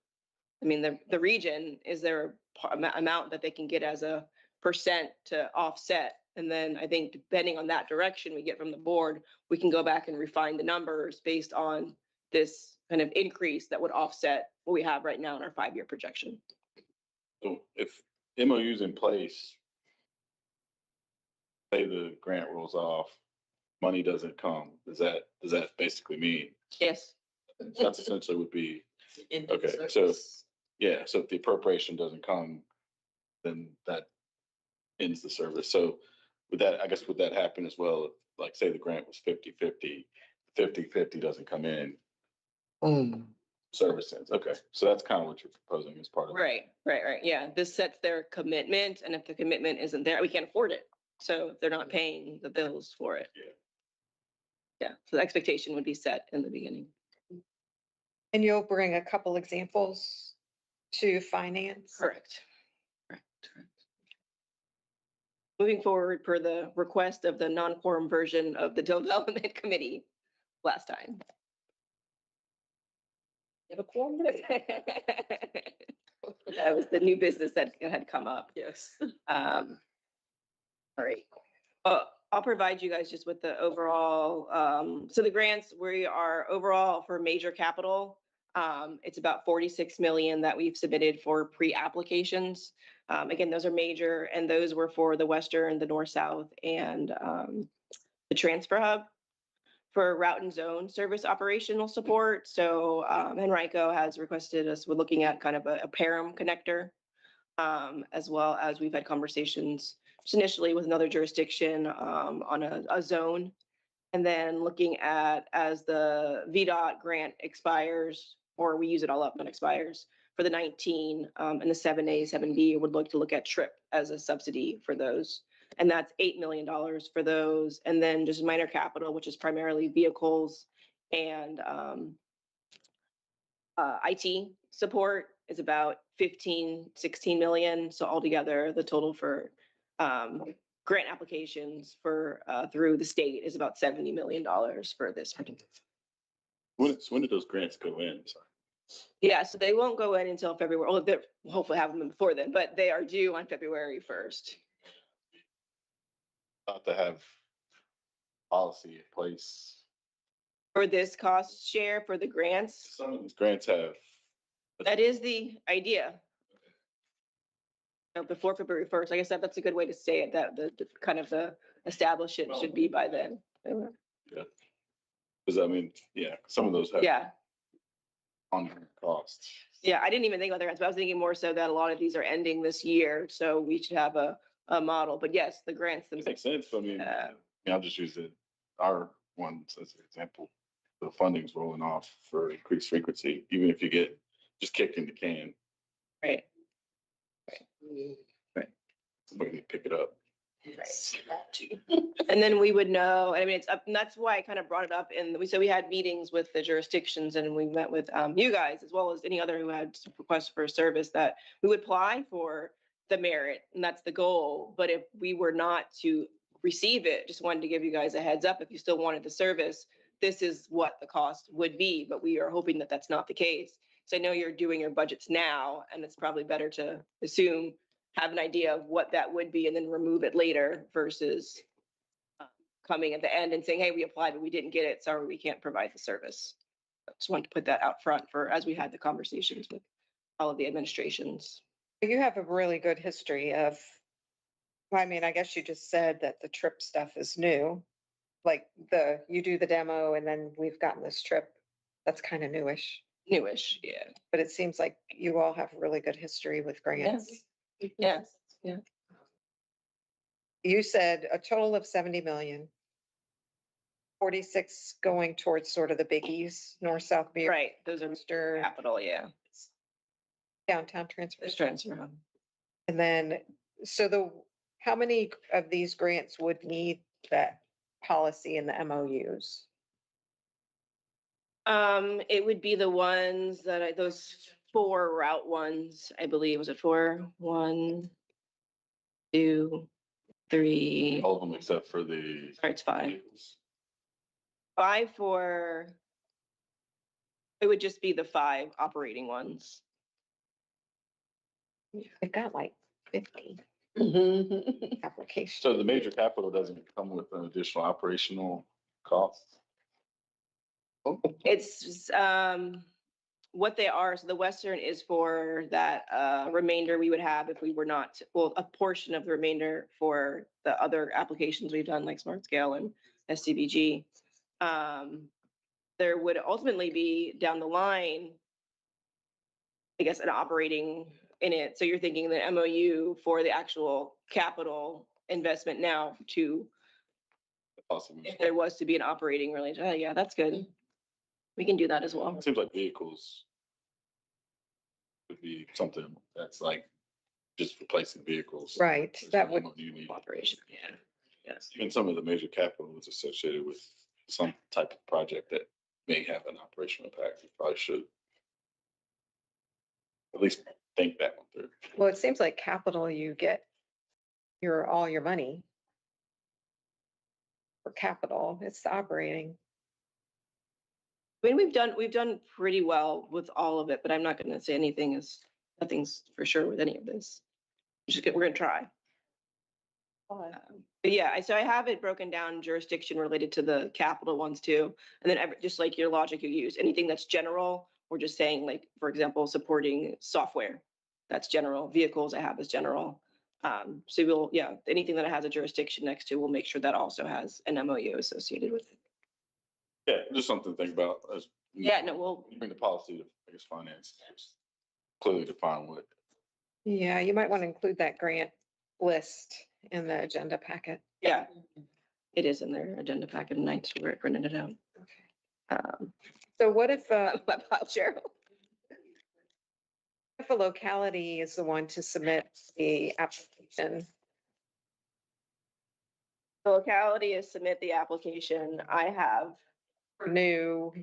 the region, is there an amount that they can get as a percent to offset? And then I think depending on that direction we get from the board, we can go back and refine the numbers based on this kind of increase that would offset what we have right now in our 5-year projection. So if MOU's in place, say the grant rolls off, money doesn't come, does that basically mean? Yes. That's essentially would be, End okay, of so, service. yeah, so if the appropriation doesn't come, then that ends the service. So would that happen as well? Like say the grant was 50-50, 50-50 doesn't come in. Service ends. Okay, so that's kind of what you're proposing as part of it. Right. Yeah, this sets their commitment, and if the commitment isn't there, we can't afford it. So if they're not paying the bills for it. Yeah. Yeah, so the expectation would be set in the beginning. And you'll bring a couple examples to finance? Correct. Moving forward per the request of the non-quorum version of the development committee last time. You have a quorum? That was the new business that had come up. Yes. All right. I'll provide you guys just with the overall, so the grants, we are overall for major capital. It's about 46 million that we've submitted for pre-applications. Again, those are major, and those were for the Western, the North-South, and the transfer hub for route and zone service operational support. So Henrico has requested us, we're looking at kind of a param connector, as well as we've had conversations just initially with another jurisdiction on a zone. And then looking at as the VDOT grant expires, or we use it all up when it expires, for the 19 and the 7A, 7B, would look at TRIP as a subsidy for those. And that's $8 million for those. And then just minor capital, which is primarily vehicles and IT support is about 15, 16 million. So altogether, the total for grant applications for through the state is about $70 million for this. When did those grants go in? Sorry. Yeah, so they won't go in until February. Well, they'll hopefully have them before then, but they are due on February 1st. Thought to have policy in place. For this cost share for the grants, Some of these grants have. that is the idea. Before February 1st, I guess that's a good way to say it, that the kind of the establish it should be by then. Because I mean, yeah, some of those have. Yeah. On costs. Yeah, I didn't even think about the grants, but I was thinking more so that a lot of these are ending this year, so we should have a model. But yes, the grants It makes themselves. sense. I mean, I'll just use our ones as an example. The funding's rolling off for increased frequency, even if you get just kicked in the can, Right. somebody can pick it up. And then we would know, I mean, it's up, and that's why I kind of brought it up. And we had meetings with the jurisdictions, and we met with you guys as well as any other who had requests for service, that we would apply for the merit, and that's the goal. But if we were not to receive it, just wanted to give you guys a heads up. If you still wanted the service, this is what the cost would be. But we are hoping that that's not the case. So I know you're doing your budgets now, and it's probably better to assume, have an idea of what that would be, and then remove it later versus coming at the end and saying, hey, we applied, but we didn't get it. Sorry, we can't provide the service. I just wanted to put that out front for, as we had the conversations with all of the administrations. You have a really good history of, I mean, I guess you just said that the trip stuff is new. Like you do the demo and then we've gotten this trip. That's kind of newish, Newish, yeah. but it seems like you all have really good history with grants. Yes, yeah. You said a total of 70 million. 46 going towards sort of the biggies, north, south, Right, those are Western, capital, yeah. downtown transfer. This transfer. And then, so how many of these grants would need that policy in the MOUs? It would be the ones that those 4 route ones, I believe. Was it 4? 1, 2, 3. All of them except for the. Sorry, it's 5. 5 for, it would just be the 5 operating ones. They've got like 50 applications. So the major capital doesn't come with an additional operational cost? It's what they are. So the Western is for that remainder we would have if we were not, well, a portion of the remainder for the other applications we've done, like Smart Scale and SCBG. There would ultimately be down the line, I guess, an operating in it. So you're thinking the MOU for the actual capital investment now to, Possibly. if there was to be an operating relation. Oh, yeah, that's good. We can do that as well. It seems like vehicles would be something that's like just replacing vehicles. Right, that would, You need. Operation, yeah. Yes. And some of the major capital is associated with some type of project that may have an operational impact, we probably should at least think that one through. Well, it seems like capital, you get all your money for capital. It's the operating. I mean, we've done pretty well with all of it, but I'm not gonna say nothing's for sure with any of this. We're gonna try. But yeah, so I have it broken down jurisdiction related to the capital ones too. And then just like your logic you use, anything that's general, we're just saying like, for example, supporting software. That's general. Vehicles I have is general. So anything that has a jurisdiction next to, we'll make sure that also has an MOU associated with it. Yeah, just something to think about as. Yeah, no, we'll, Bring the policy to, I guess, finance. Just clearly define what. Yeah, you might want to include that grant list in the agenda packet. yeah. It is in their agenda packet tonight, so we're printing it out. So what if, My pile, Cheryl. if a locality is the one to submit the application? The locality is submit the application. I have, For new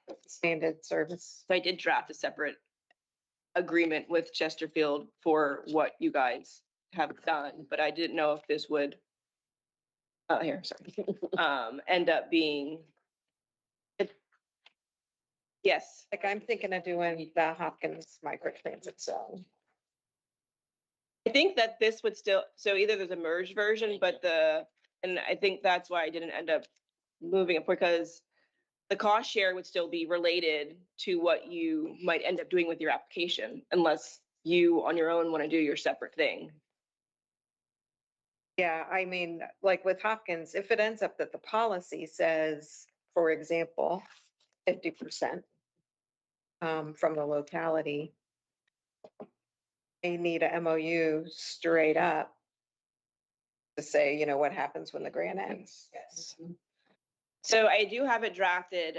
expanded service? so I did draft a separate agreement with Chesterfield for what you guys have done, but I didn't know if this would end up being. Yes, Like I'm thinking of doing the Hopkins microtransit zone. I think that this would still, so either there's a merged version, and I think that's why I didn't end up moving it, because the cost share would still be related to what you might end up doing with your application, unless you on your own want to do your separate thing. Yeah, I mean, like with Hopkins, if it ends up that the policy says, for example, 50% from the locality, they need a MOU straight up to say, you know, what happens when the grant ends. Yes. So I do have it drafted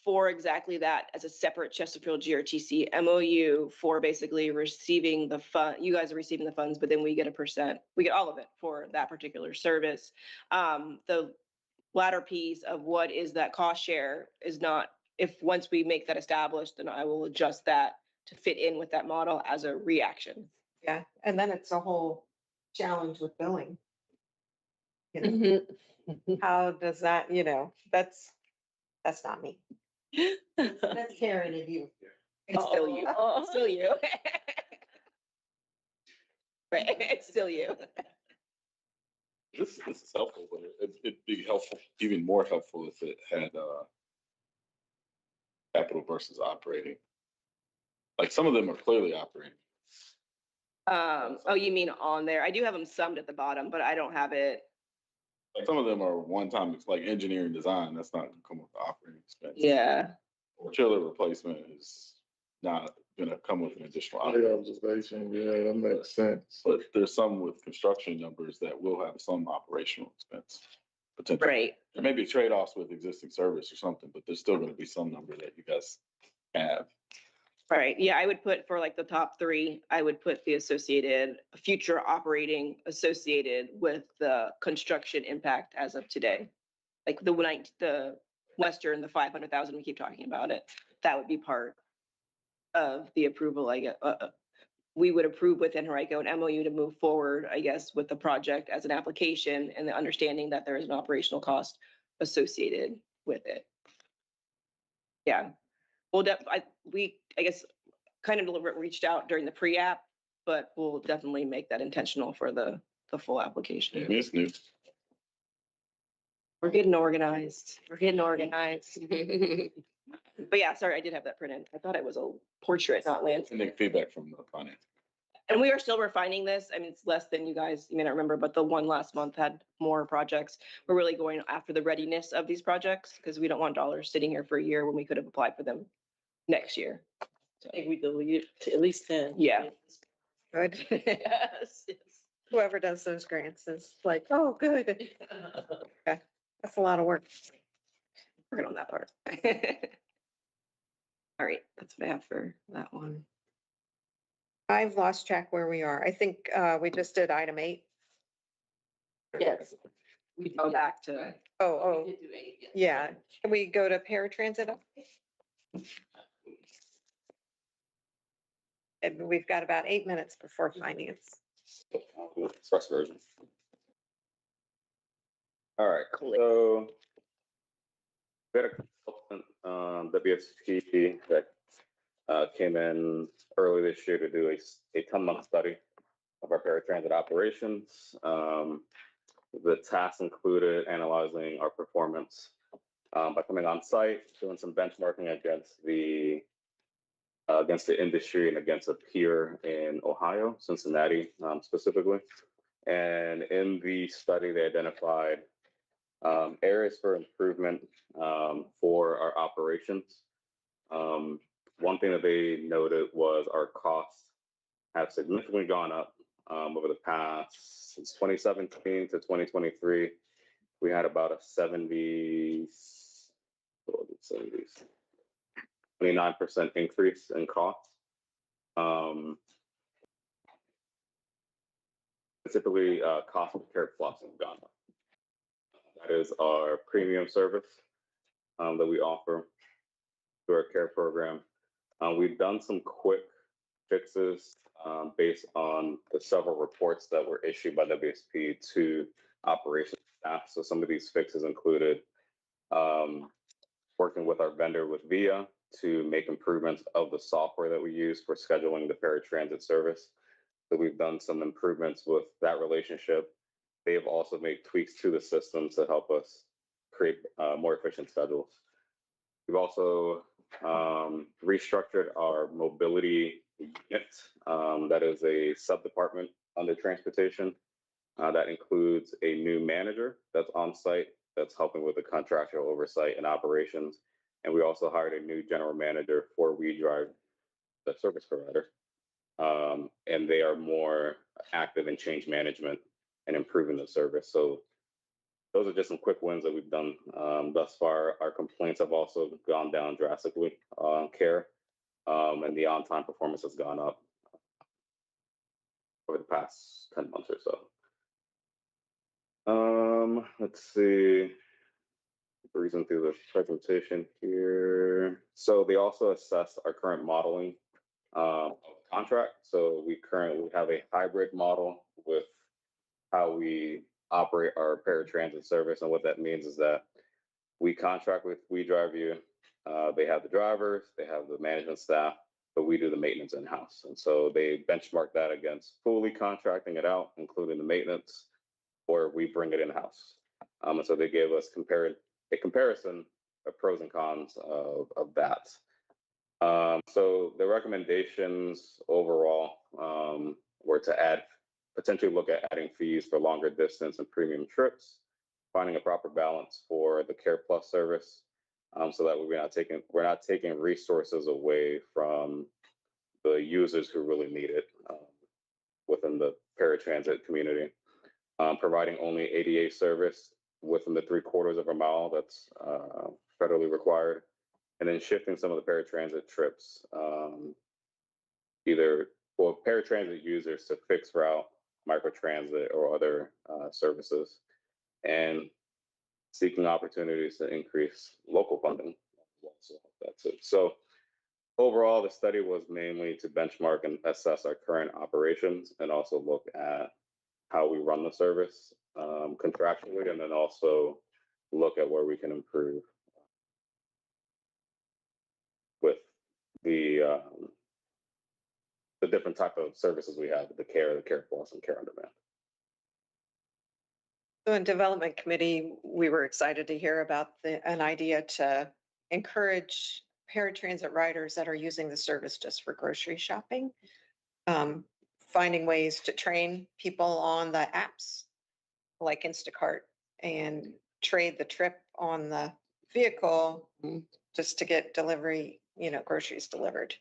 for exactly that as a separate Chesterfield GRTC MOU for basically receiving the fund. You guys are receiving the funds, but then we get a percent. We get all of it for that particular service. The latter piece of what is that cost share is not, if once we make that established, then I will adjust that to fit in with that model as a reaction. Yeah, and then it's a whole challenge with billing. You know, how does that, you know, that's not me. That's Karen and you. It's still you. It's still you. Right, it's still you. This is helpful, but it'd be helpful, even more helpful if it had capital versus operating. Like some of them are clearly operating. Oh, you mean on there? I do have them summed at the bottom, but I don't have it. Like some of them are one time, it's like engineering design, that's not gonna come with the operating expense. Yeah. Or chiller replacement is not gonna come with an additional Great operating. observation, yeah, that makes sense. But there's some with construction numbers that will have some operational expense. Potentially. Right. There may be trade-offs with existing service or something, but there's still gonna be some number that you guys have. Right. Yeah, I would put for like the top three, I would put the associated future operating associated with the construction impact as of today. Like the Western, the 500,000, we keep talking about it. That would be part of the approval, I guess. We would approve with Henrico an MOU to move forward, I guess, with the project as an application and the understanding that there is an operational cost associated with it. Yeah. Well, I guess, kind of reached out during the pre-app, but we'll definitely make that intentional for the full application. I mean, it's new. We're getting organized. We're getting organized. But yeah, sorry, I did have that printed. I thought it was a portrait, not landscape. And then feedback from the finance. And we are still refining this. I mean, it's less than you guys, you may not remember, but the one last month had more projects. We're really going after the readiness of these projects because we don't want dollars sitting here for a year when we could have applied for them next year. I think we deleted at least 10. Yeah. Good. Yes. Whoever does those grants is like, oh, good. Okay, that's a lot of work. Working on that part. All right, that's what I have for that one. I've lost track where we are. I think we just did item 8. Yes. We go back to. Oh, We did do 8, yes. yeah. Can we go to paratransit? And we've got about 8 minutes before finance. Express version. All right, so we had a consultant, WSP that came in early this year to do a 10-month study of our paratransit operations. The tasks included analyzing our performance by coming on site, doing some benchmarking against the industry and against a peer in Ohio, Cincinnati specifically. And in the study, they identified areas for improvement for our operations. One thing that they noted was our costs have significantly gone up over the past, since 2017 to 2023. We had about a 29% increase in costs. Specifically, cost of care plus have gone up. That is our premium service that we offer through our care program. We've done some quick fixes based on the several reports that were issued by WSP to operations staff. So some of these fixes included working with our vendor with VIA to make improvements of the software that we use for scheduling the paratransit service. So we've done some improvements with that relationship. They've also made tweaks to the system to help us create more efficient schedules. We've also restructured our mobility unit. That is a sub-department under transportation. That includes a new manager that's on site that's helping with the contractual oversight and operations. And we also hired a new general manager for WeDrive, the service provider. And they are more active in change management and improving the service. So those are just some quick wins that we've done thus far. Our complaints have also gone down drastically on care, and the on-time performance has gone up over the past 10 months or so. Let's see. Breezing through the presentation here. So they also assess our current modeling of contract. So we currently have a hybrid model with how we operate our paratransit service. And what that means is that we contract with WeDrive. They have the drivers, they have the management staff, but we do the maintenance in-house. And so they benchmark that against fully contracting it out, including the maintenance, or we bring it in-house. And so they gave us a comparison of pros and cons of that. So the recommendations overall were to potentially look at adding fees for longer distance and premium trips, finding a proper balance for the Care Plus service, so that we're not taking resources away from the users who really need it within the paratransit community. Providing only ADA service within the 3/4 of a mile that's federally required, and then shifting some of the paratransit trips, either for paratransit users to fixed route, microtransit, or other services, and seeking opportunities to increase local funding. So that's it. So overall, the study was mainly to benchmark and assess our current operations and also look at how we run the service contractually, and then also look at where we can improve with the different type of services we have, the Care Plus, and Care on Demand. So in development committee, we were excited to hear about an idea to encourage paratransit riders that are using the service just for grocery shopping, finding ways to train people on the apps like Instacart and trade the trip on the vehicle just to get groceries delivered.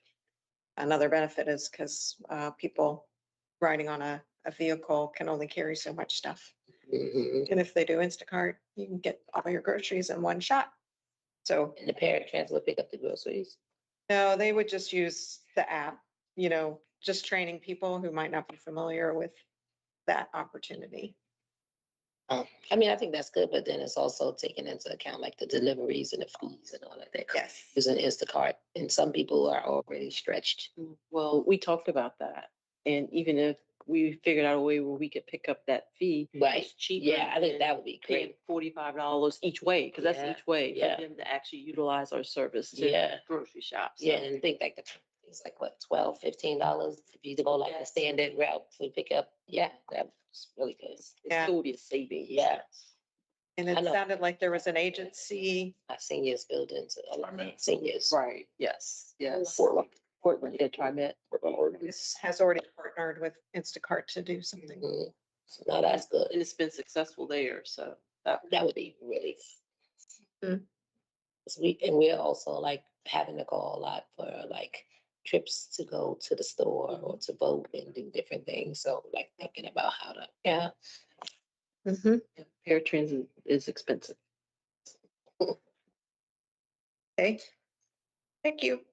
Another benefit is because people riding on a vehicle can only carry so much stuff. And if they do Instacart, you can get all your groceries in one shot. So And the paratransit will pick up the groceries. no, they would just use the app, just training people who might not be familiar with that opportunity. I mean, I think that's good, but then it's also taking into account like the deliveries and the fees and all of that. Yes. Using Instacart, and some people are already stretched. Well, we talked about that. And even if we figured out a way where we could pick up that fee. Right. It's cheaper. Yeah, I think than that would be paying great. $45 each way, because that's Yeah, each way yeah. for them to actually utilize our service to Yeah. grocery shops. Yeah, and think like it's like what, $12, $15 if you go like the standard route to pick up. Yeah, that's really good. It Yeah. still would be a saving. Yeah. And I it know. sounded like there was an agency. Seniors buildings, a lot of Amen. seniors. Right, yes, yes. Portland, Portland, yeah, TriMet. Portland, Oregon. This has already partnered with Instacart to do something. Mhm. So no, that's good. And it's been successful there, so. That would be really. Mm. 'Cause we're also like having to call a lot for like trips to go to the store or to vote and do different things. So like thinking about how to, yeah. Mhm. Paratransit is expensive. Okay. Thank you.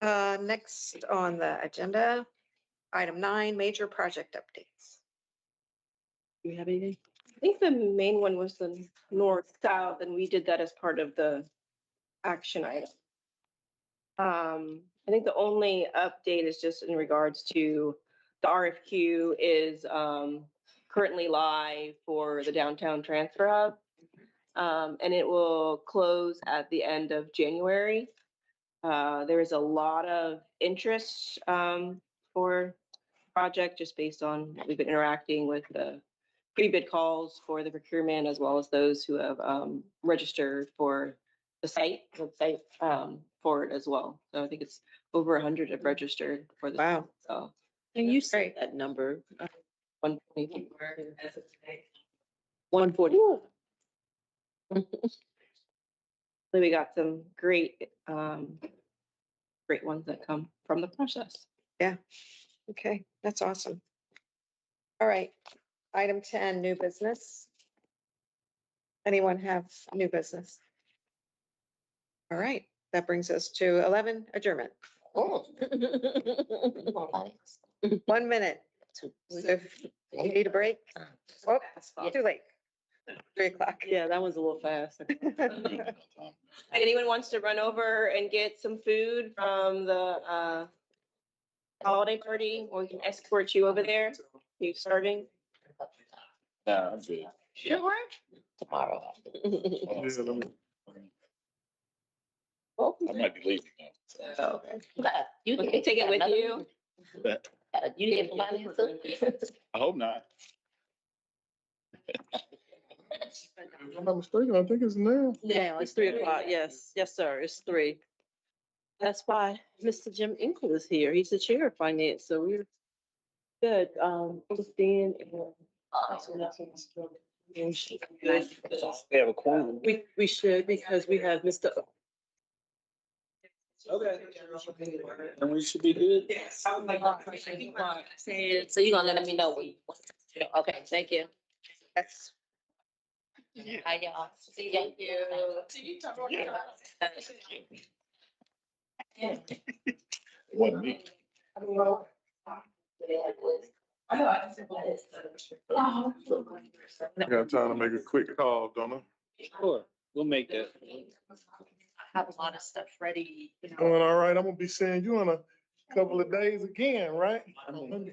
Next on the agenda, item 9, major project updates. Do you have anything? I think the main one was the north-south, and we did that as part of the action item. I think the only update is just in regards to the RFQ is currently live for the downtown transfer hub. And it will close at the end of January. There is a lot of interest for project just based on, we've been interacting with the pre-bid calls for the procurement as well as those who have registered for the website for it as well. So I think it's over 100 have registered for this. Wow. So And you That's said great. that number, 124. 140. so we got some great ones that come from the process. Okay, that's awesome. All right, item 10, new business. Anyone have new business? All right, that brings us to 11, adjournment. Oh. 1 minute. So if you need a break, oh, too late. 3 o'clock. Yeah, that one's a little fast. If anyone wants to run over and get some food from the holiday party, or we can escort you over there. You starving? Nah, I'm good. Sure. Tomorrow. Yeah, let me- I might be leaving now. You We can take it with you. But You didn't find it too? I hope not. If I'm not mistaken, I think it's now. Yeah, it's 3 o'clock. Yes, yes, sir. It's 3. That's why Mr. Jim Inkle is here. He's the chair of finance, so we're good. Christine and. We have a quorum. We should, because we have Mr. Okay. And we should be good? So you're gonna let me know when. Okay, thank you. Yes. Hi, y'all. See ya. Wasn't me. I got time to make a quick call, don't I? Sure, we'll make that. I have a lot of stuff ready, Doing all right. I'm gonna be seeing you in a couple of days again, right? No.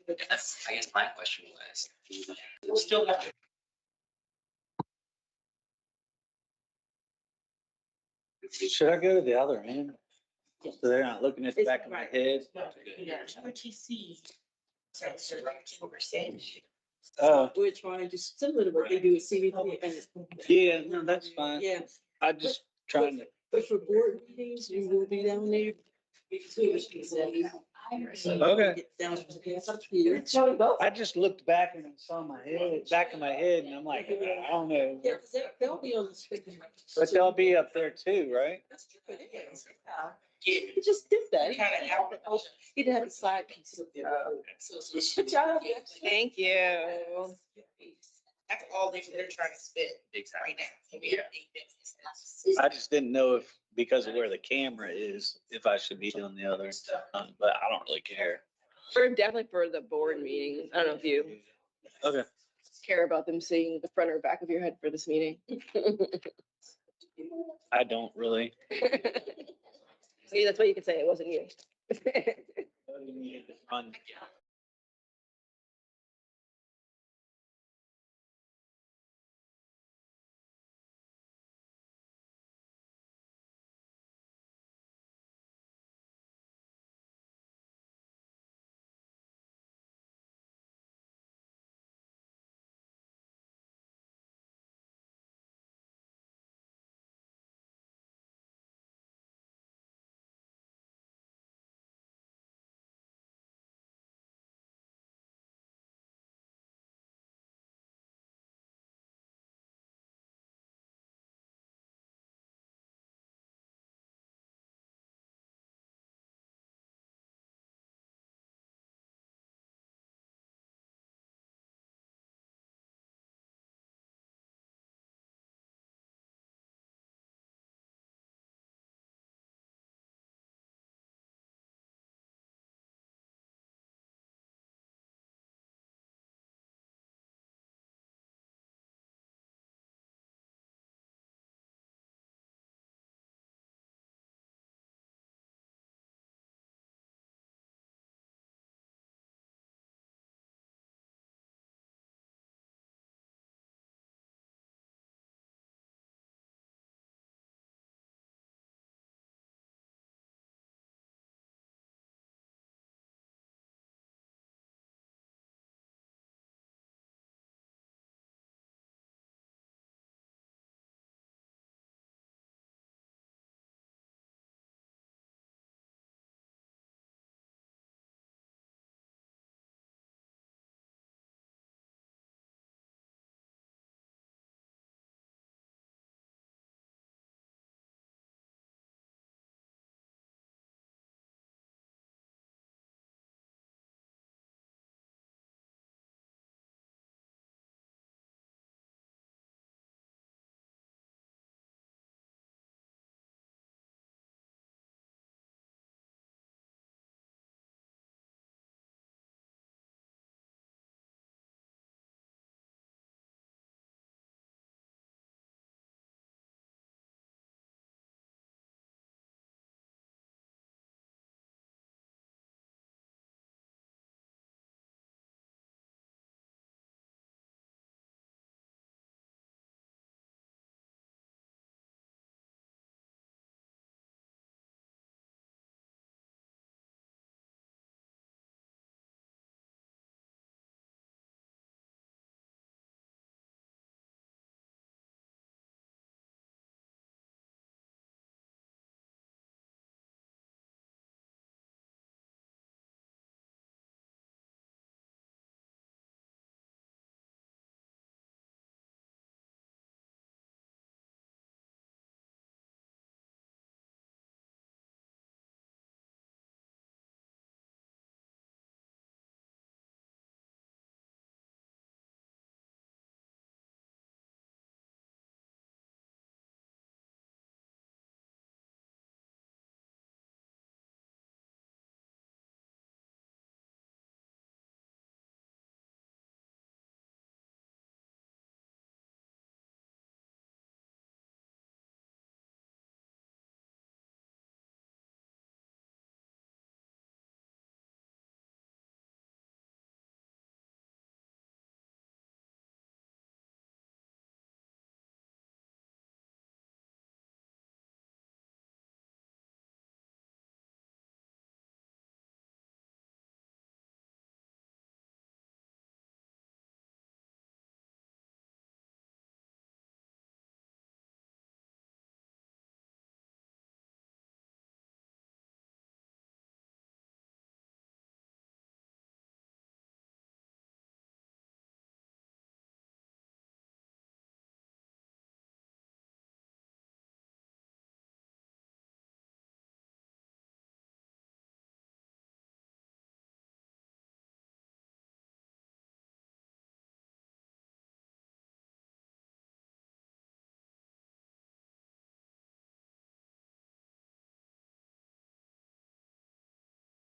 That's, I guess my question was. We'll still have to. Should I go to the other end? So they're not looking at the back of my head? Oh, We're trying to similar to what they do with CVT and. yeah, no, that's fine. Yeah, I just trying to, but for board meetings, you will be down there. Okay. Get down to the here. I just looked back and saw my head, back of my head, and I'm like, I don't know. Yeah, because they'll be on the screen. But they'll be up there too, right? That's true, it is. Yeah. He just did that. He had a side piece of it. Good job. Thank you. That's all they're trying to spit right now. I just didn't know if, because of where the camera is, if I should be doing the other, but I don't really care. For definitely for the board meeting. I don't know if you Okay. care about them seeing the front or back of your head for this meeting. I don't really. See, that's what you can say. It wasn't you. Run